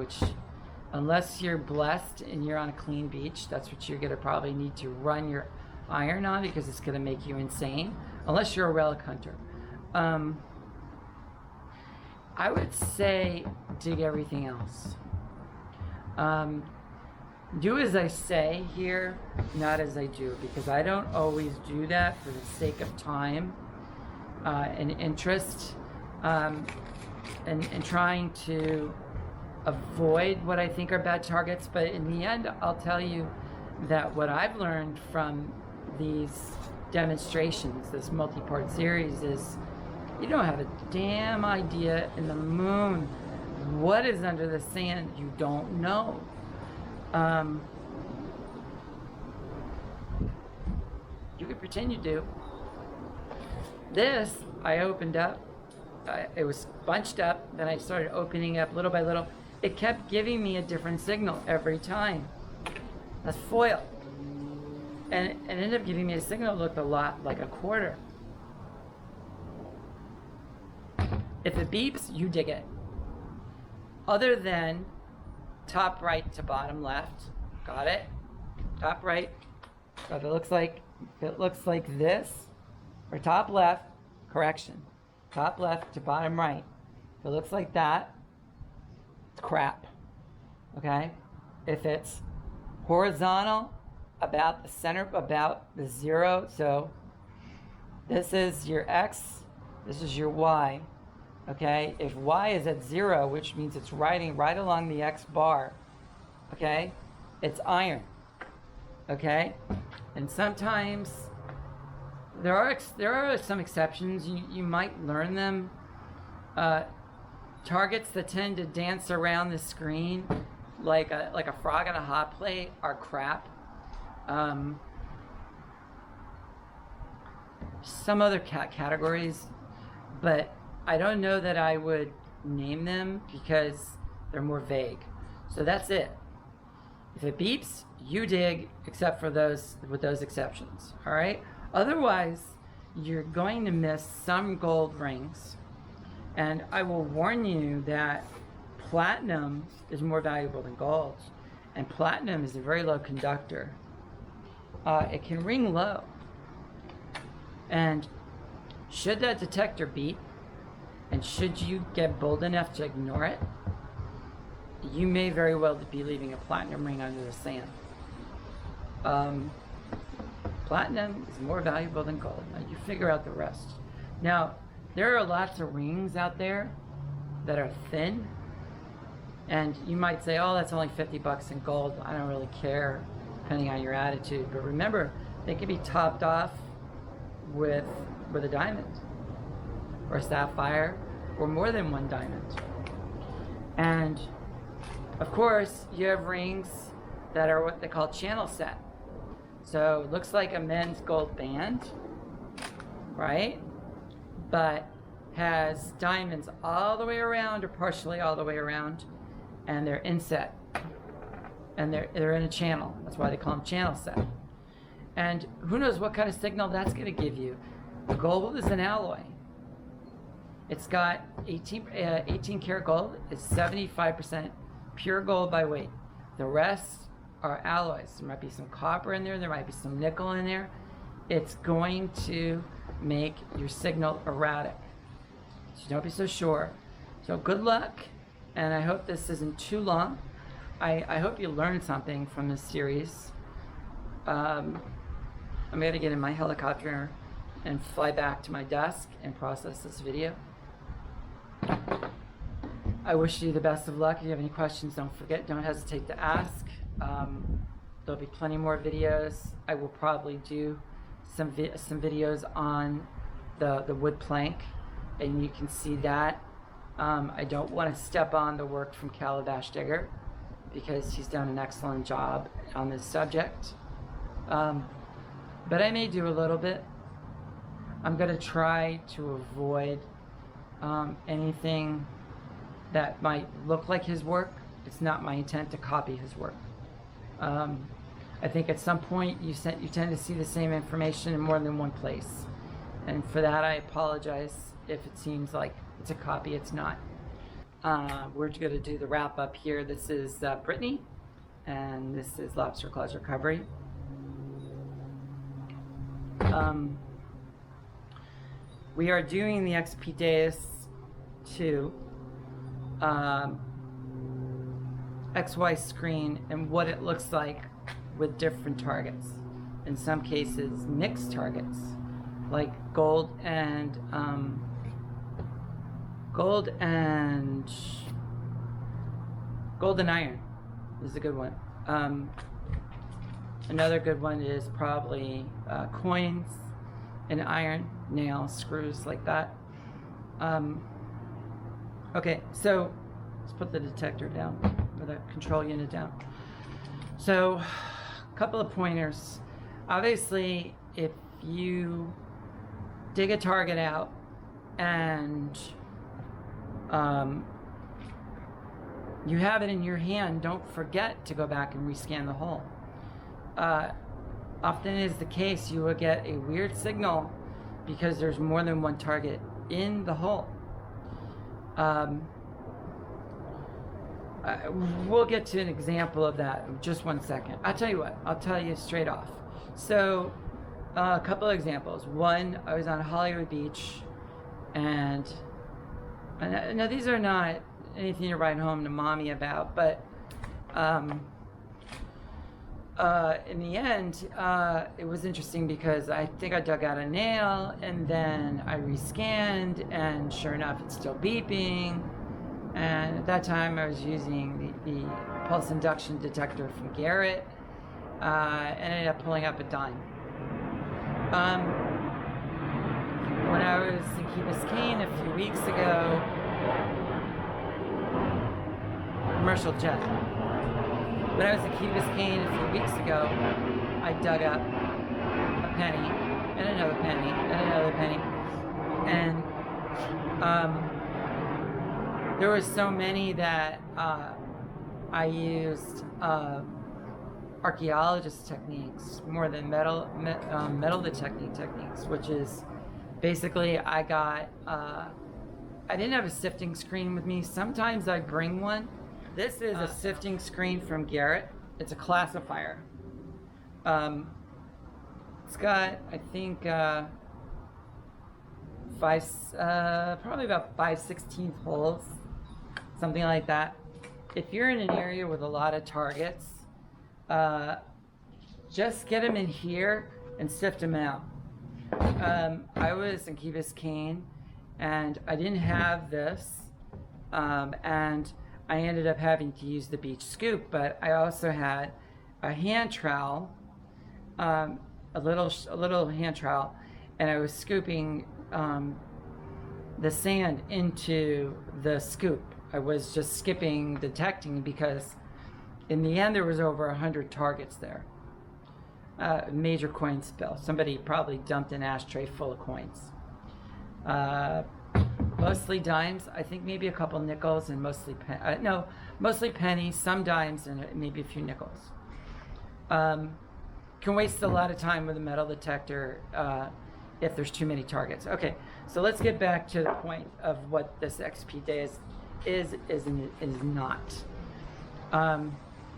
which, unless you're blessed and you're on a clean beach, that's what you're gonna probably need to run your iron on, because it's gonna make you insane, unless you're a relic hunter. I would say dig everything else. Do as I say here, not as I do, because I don't always do that for the sake of time and interest, and trying to avoid what I think are bad targets. But in the end, I'll tell you that what I've learned from these demonstrations, this multi-part series, is you don't have a damn idea in the moon what is under the sand. You don't know. You can pretend you do. This, I opened up. It was bunched up. Then I started opening up little by little. It kept giving me a different signal every time. That's foil. And it ended up giving me a signal that looked a lot like a quarter. If it beeps, you dig it. Other than top right to bottom left. Got it? Top right. So if it looks like this, or top left, correction. Top left to bottom right. If it looks like that, it's crap. Okay? If it's horizontal, about the center, about the 0, so this is your X, this is your Y. Okay, if Y is at 0, which means it's riding right along the X bar, okay, it's iron. Okay, and sometimes there are some exceptions. You might learn them. Targets that tend to dance around the screen like a frog on a hot plate are crap. Some other categories, but I don't know that I would name them because they're more vague. So that's it. If it beeps, you dig, except for those with those exceptions. All right. Otherwise, you're going to miss some gold rings, and I will warn you that platinum is more valuable than gold, and platinum is a very low conductor. It can ring low, and should that detector beep, and should you get bold enough to ignore it, you may very well be leaving a platinum ring under the sand. Platinum is more valuable than gold. Now you figure out the rest. Now, there are lots of rings out there that are thin, and you might say, oh, that's only 50 bucks in gold. I don't really care, depending on your attitude. But remember, they can be topped off with a diamond, or a sapphire, or more than one diamond. And of course, you have rings that are what they call channel set. So it looks like a men's gold band, right? But has diamonds all the way around or partially all the way around, and they're inset. And they're in a channel. That's why they call them channel set. And who knows what kind of signal that's going to give you. The gold is an alloy. It's got 18 karat gold. It's 75% pure gold by weight. The rest are alloys. There might be some copper in there. There might be some nickel in there. It's going to make your signal erratic. So don't be so sure. So good luck, and I hope this isn't too long. I hope you learned something from this series. I'm going to get in my helicopter and fly back to my desk and process this video. I wish you the best of luck. If you have any questions, don't hesitate to ask. There'll be plenty more videos. I will probably do some videos on the wood plank, and you can see that. I don't want to step on the work from Calabash Digger, because he's done an excellent job on this subject. But I may do a little bit. I'm going to try to avoid anything that might look like his work. It's not my intent to copy his work. I think at some point you tend to see the same information in more than one place. And for that, I apologize if it seems like it's a copy. It's not. We're going to do the wrap up here. This is Brittany, and this is Lobster Claws Recovery. We are doing the XP Deus 2 XY screen and what it looks like with different targets. In some cases, mixed targets, like gold and iron is a good one. Another good one is probably coins and iron, nails, screws, like that. Okay, so let's put the detector down, or the control unit down. So, a couple of pointers. Obviously, if you dig a target out and you have it in your hand, don't forget to go back and rescan the hole. Often is the case, you will get a weird signal because there's more than one target in the hole. We'll get to an example of that in just 1 second. I'll tell you what, I'll tell you straight off. So, a couple of examples. One, I was on Hollywood Beach, and now these are not anything to write home to mommy about, but in the end, it was interesting because I think I dug out a nail, and then I rescanned, and sure enough, it's still beeping. And at that time, I was using the pulse induction detector from Garrett, and ended up pulling up a dime. When I was in Key Biscayne a few weeks ago, commercial jet. When I was in Key Biscayne a few weeks ago, I dug up a penny, and another penny, and another penny, and there were so many that I used archaeologist techniques more than metal detecting techniques, which is basically I didn't have a sifting screen with me. Sometimes I bring one. This is a sifting screen from Garrett. It's a classifier. It's got, I think, probably about 5/16 holes, something like that. If you're in an area with a lot of targets, just get them in here and sift them out. I was in Key Biscayne, and I didn't have this, and I ended up having to use the beach scoop, but I also had a hand trowel, a little hand trowel, and I was scooping the sand into the scoop. I was just skipping detecting because in the end there was over 100 targets there. Major coin spill. Somebody probably dumped an ashtray full of coins. Mostly dimes. I think maybe a couple nickels and mostly mostly pennies, some dimes, and maybe a few nickels. Can waste a lot of time with a metal detector if there's too many targets. Okay, so let's get back to the point of what this XP Deus is not.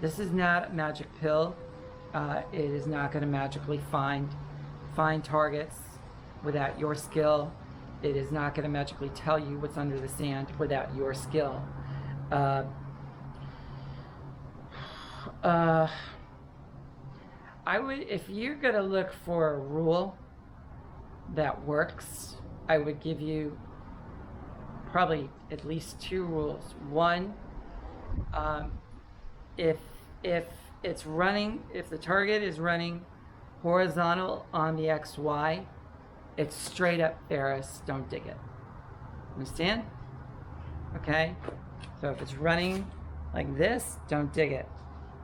This is not a magic pill. It is not going to magically find targets without your skill. It is not going to magically tell you what's under the sand without your skill. I would, if you're going to look for a rule that works, I would give you probably at least 2 rules. One, if it's running, if the target is running horizontal on the XY, it's straight up Ferris, don't dig it. Understand? Okay? So if it's running like this, don't dig it.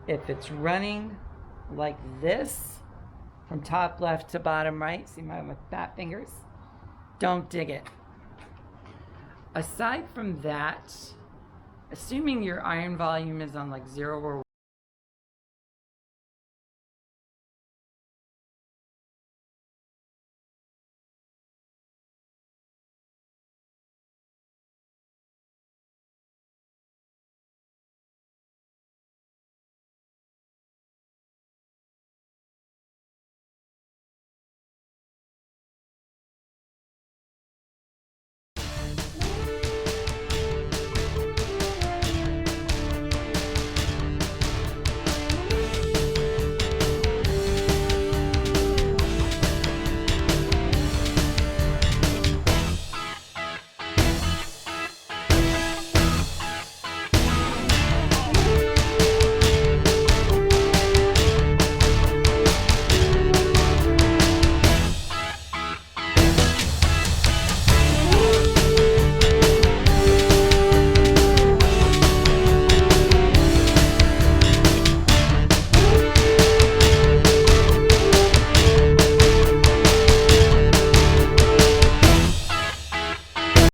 If it's running like this, from top left to bottom right, see my fat fingers? Don't dig it. Aside from that, assuming your iron volume is on like 0 or